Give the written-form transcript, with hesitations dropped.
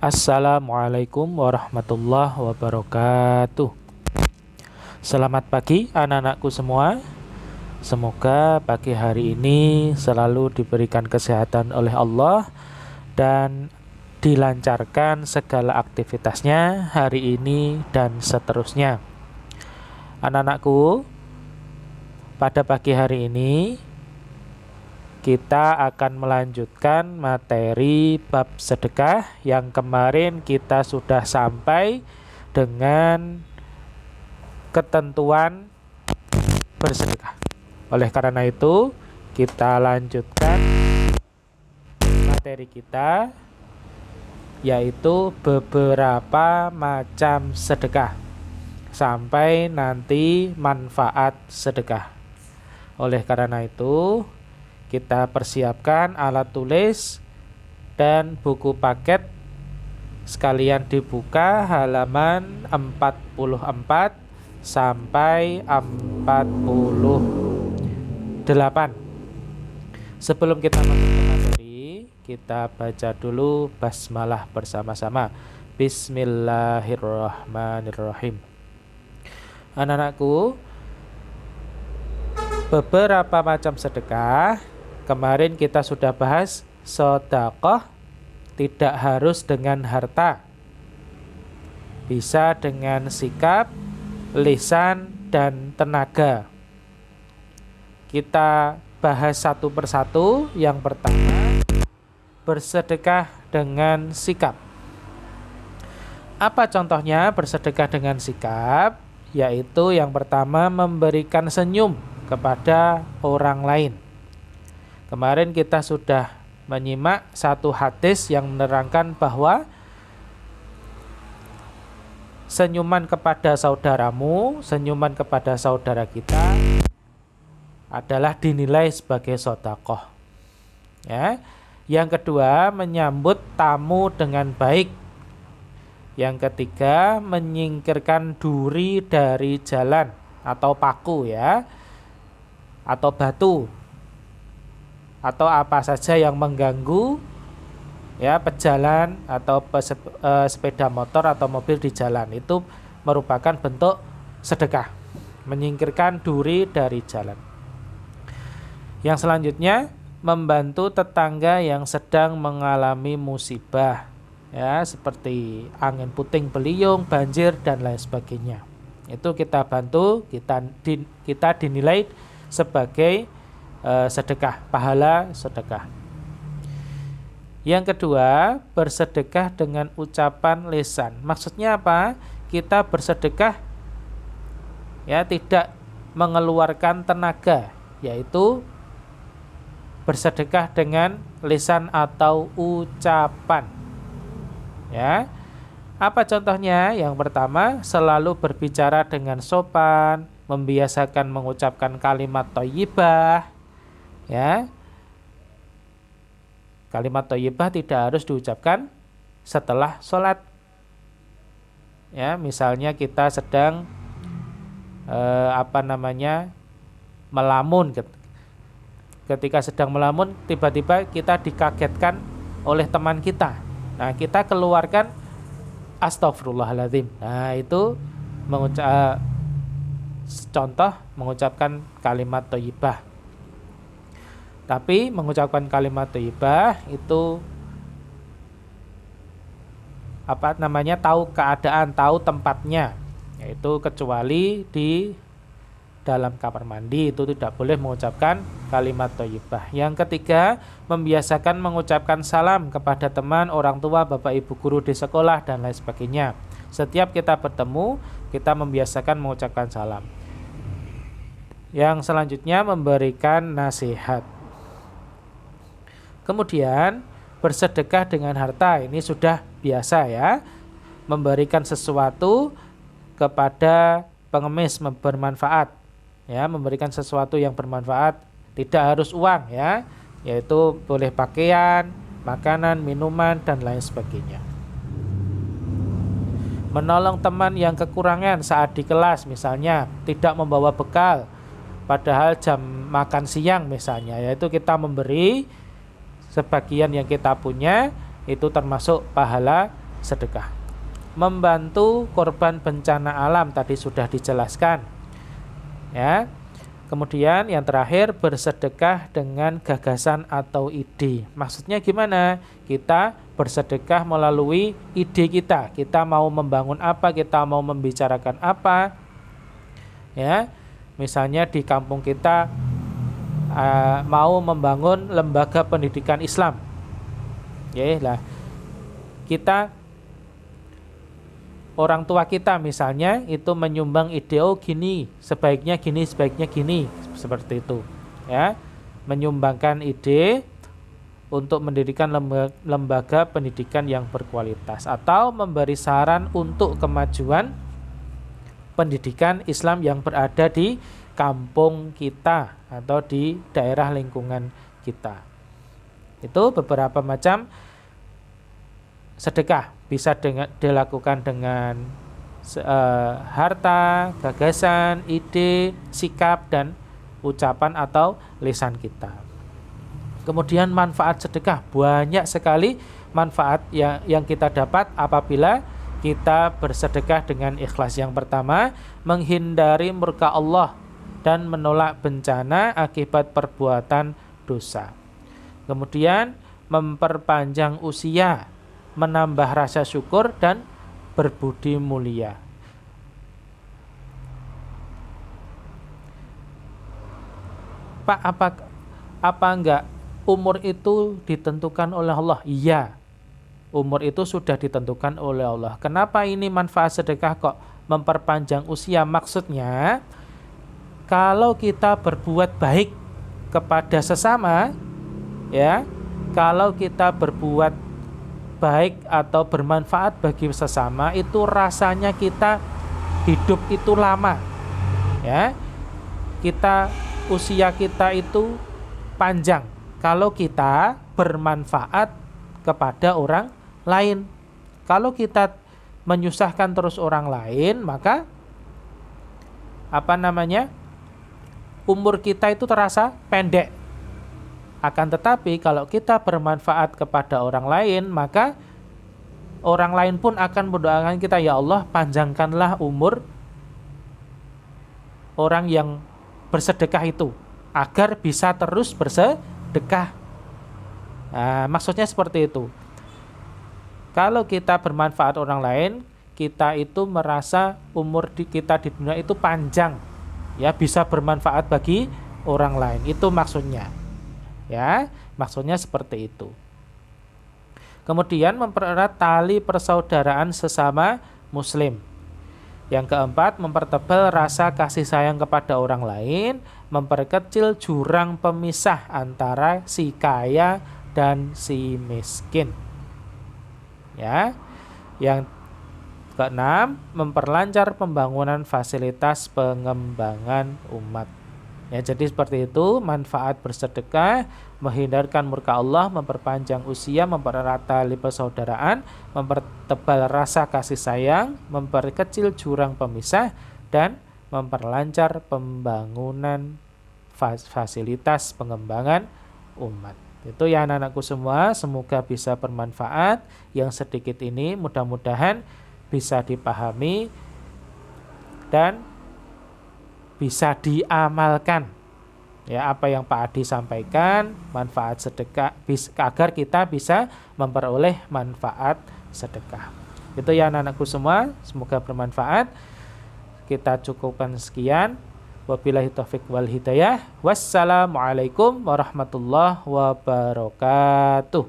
Assalamualaikum warahmatullahi wabarakatuh. Selamat pagi anak-anakku semua. Semoga pagi hari ini selalu diberikan kesehatan oleh Allah dan dilancarkan segala aktivitasnya hari ini dan seterusnya. Anak-anakku, pada pagi hari ini kita akan melanjutkan materi bab sedekah yang kemarin kita sudah sampai dengan ketentuan bersedekah. Oleh karena itu, kita lanjutkan materi kita, yaitu beberapa macam sedekah sampai nanti manfaat sedekah. Oleh karena itu, kita persiapkan alat tulis dan buku paket, sekalian dibuka halaman 44 sampai 48. Sebelum kita masuk ke materi, kita baca dulu basmalah bersama-sama. Bismillahirrahmanirrahim. Anak-anakku, beberapa macam sedekah kemarin kita sudah bahas. Sedekah tidak harus dengan harta, bisa dengan sikap, lisan, dan tenaga. Kita bahas satu persatu. Yang pertama, bersedekah dengan sikap. Apa contohnya bersedekah dengan sikap? Yaitu yang pertama, memberikan senyum kepada orang lain. Kemarin kita sudah menyimak satu hadis yang menerangkan bahwa senyuman kepada saudaramu, senyuman kepada saudara kita adalah dinilai sebagai sedekah. Ya. Yang kedua, menyambut tamu dengan baik. Yang ketiga, menyingkirkan duri dari jalan atau paku, ya, atau batu, atau apa saja yang mengganggu, ya, pejalan atau sepeda motor atau mobil di jalan. Itu merupakan bentuk sedekah, menyingkirkan duri dari jalan. Yang selanjutnya, membantu tetangga yang sedang mengalami musibah, ya, seperti angin puting beliung, banjir, dan lain sebagainya. Itu kita bantu, kita dinilai sebagai sedekah, pahala sedekah. Yang kedua, bersedekah dengan ucapan lisan. Maksudnya apa? Kita bersedekah, ya, tidak mengeluarkan tenaga, yaitu bersedekah dengan lisan atau ucapan. Ya. Apa contohnya? Yang pertama, selalu berbicara dengan sopan, membiasakan mengucapkan kalimat thayyibah. Ya. Kalimat thayyibah tidak harus diucapkan setelah sholat. Ya, misalnya kita sedang melamun. Ketika sedang melamun, tiba-tiba kita dikagetkan oleh teman kita. Nah, kita keluarkan astagfirullahaladzim. Nah, itu contoh mengucapkan kalimat thayyibah. Tapi mengucapkan kalimat thayyibah itu tahu keadaan, tahu tempatnya. Yaitu kecuali di dalam kamar mandi, itu tidak boleh mengucapkan kalimat thayyibah. Yang ketiga, membiasakan mengucapkan salam kepada teman, orang tua, bapak ibu guru di sekolah, dan lain sebagainya. Setiap kita bertemu, kita membiasakan mengucapkan salam. Yang selanjutnya, memberikan nasihat. Kemudian, bersedekah dengan harta. Ini sudah biasa, ya. Memberikan sesuatu kepada pengemis bermanfaat. Ya, memberikan sesuatu yang bermanfaat, tidak harus uang, ya. Yaitu boleh pakaian, makanan, minuman, dan lain sebagainya. Menolong teman yang kekurangan saat di kelas, misalnya tidak membawa bekal, padahal jam makan siang misalnya, yaitu kita memberi sebagian yang kita punya, itu termasuk pahala sedekah. Membantu korban bencana alam tadi sudah dijelaskan. Ya. Kemudian yang terakhir, bersedekah dengan gagasan atau ide. Maksudnya gimana? Kita bersedekah melalui ide kita. Kita mau membangun apa, kita mau membicarakan apa. Ya. Misalnya di kampung kita mau membangun lembaga pendidikan Islam. Ya lah. Kita orang tua kita misalnya itu menyumbang ide, oh gini, sebaiknya gini, seperti itu. Ya, menyumbangkan ide untuk mendirikan lembaga pendidikan yang berkualitas atau memberi saran untuk kemajuan pendidikan Islam yang berada di kampung kita atau di daerah lingkungan kita. Itu beberapa macam sedekah, bisa dilakukan dengan harta, gagasan, ide, sikap, dan ucapan atau lisan kita. Kemudian manfaat sedekah, banyak sekali manfaat yang kita dapat apabila kita bersedekah dengan ikhlas. Yang pertama, menghindari murka Allah dan menolak bencana akibat perbuatan dosa. Kemudian memperpanjang usia, menambah rasa syukur dan berbudi mulia. Pak, apa enggak umur itu ditentukan oleh Allah? Iya, umur itu sudah ditentukan oleh Allah. Kenapa ini manfaat sedekah kok memperpanjang usia? Maksudnya, kalau kita berbuat baik kepada sesama, ya, kalau kita berbuat baik atau bermanfaat bagi sesama, itu rasanya kita hidup itu lama, ya. Usia kita itu panjang kalau kita bermanfaat kepada orang lain. Kalau kita menyusahkan terus orang lain, maka umur kita itu terasa pendek. Akan tetapi kalau kita bermanfaat kepada orang lain, maka orang lain pun akan mendoakan kita, ya Allah, panjangkanlah umur orang yang bersedekah itu agar bisa terus bersedekah. Nah, maksudnya seperti itu. Kalau kita bermanfaat orang lain, kita itu merasa umur kita di dunia itu panjang, ya, bisa bermanfaat bagi orang lain. Itu maksudnya. Ya, maksudnya seperti itu. Kemudian mempererat tali persaudaraan sesama muslim. Yang keempat, mempertebal rasa kasih sayang kepada orang lain, memperkecil jurang pemisah antara si kaya dan si miskin. Ya. Yang keenam, memperlancar pembangunan fasilitas pengembangan umat. Ya, jadi seperti itu manfaat bersedekah, menghindarkan murka Allah, memperpanjang usia, mempererat tali persaudaraan, mempertebal rasa kasih sayang, memperkecil jurang pemisah, dan memperlancar pembangunan fasilitas pengembangan umat. Itu ya anak-anakku semua, semoga bisa bermanfaat. Yang sedikit ini mudah-mudahan bisa dipahami dan bisa diamalkan, ya, apa yang Pak Adi sampaikan, manfaat sedekah, agar kita bisa memperoleh manfaat sedekah. Itu ya anak-anakku semua, semoga bermanfaat. Kita cukupkan sekian. Wabillahi taufik wal hidayah. Wassalamualaikum warahmatullahi wabarakatuh.